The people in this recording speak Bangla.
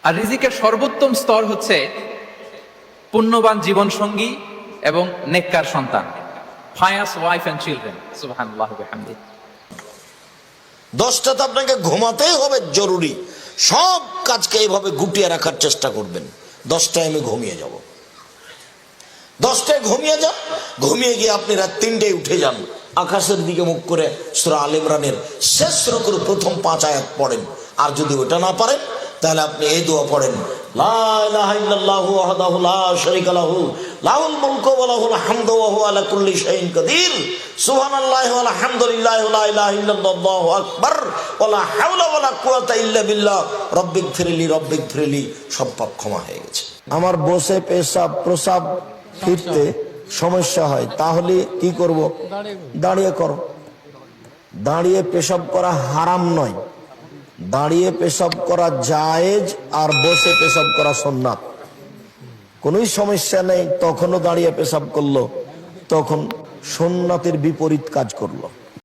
আর রিজিকের সর্বোত্তম স্তর হচ্ছে পুণ্যবান জীবন সঙ্গী এবং নেককার সন্তান, pious wife and children। সুবহানাল্লাহ ওয়া বিহামদিহি। 10টাতে আপনাকে ঘুমাতেই হবে, জরুরি। সব কাজকে এইভাবে গুটিয়ে রাখার চেষ্টা করবেন। 10টায় আমি ঘুমিয়ে যাব, 10টায় ঘুমিয়ে যান। ঘুমিয়ে গিয়ে আপনি রাত 3টায় উঠে যান, আকাশের দিকে মুখ করে সূরা আল ইমরানের শেষ রুকুর প্রথম 5 আয়াত পড়েন। আর যদি ওটা না পারেন তাহলে আপনি এই দোয়া পড়েন, লা ইলাহা ইল্লাল্লাহু ওয়াহদাহু লা শারীকা লাহু লাহুল মুলকু ওয়া লাহুল হামদু ওয়া হুয়া আলা কুল্লি শাইইন কাদির সুবহানাল্লাহি ওয়া আলহামদুলিল্লাহি ওয়া লা ইলাহা ইল্লাল্লাহু আকবার ওয়া লা হাওলা ওয়া লা কুওয়াতা ইল্লা বিল্লাহ রব্বিগফিরলি। সব পাপ ক্ষমা হয়ে গেছে। আমার বসে পেশাব প্রসাব ফিরতে সমস্যা হয়, তাহলে কি করব? দাঁড়িয়ে করো। দাঁড়িয়ে পেশাব করা হারাম নয়, দাঁড়িয়ে পেশাব করা জায়েজ, আর বসে পেশাব করা সুন্নাত। কোনোই সমস্যা নেই। তখনও দাঁড়িয়ে পেশাব করলো, তখন সুন্নাতের বিপরীত কাজ করলো।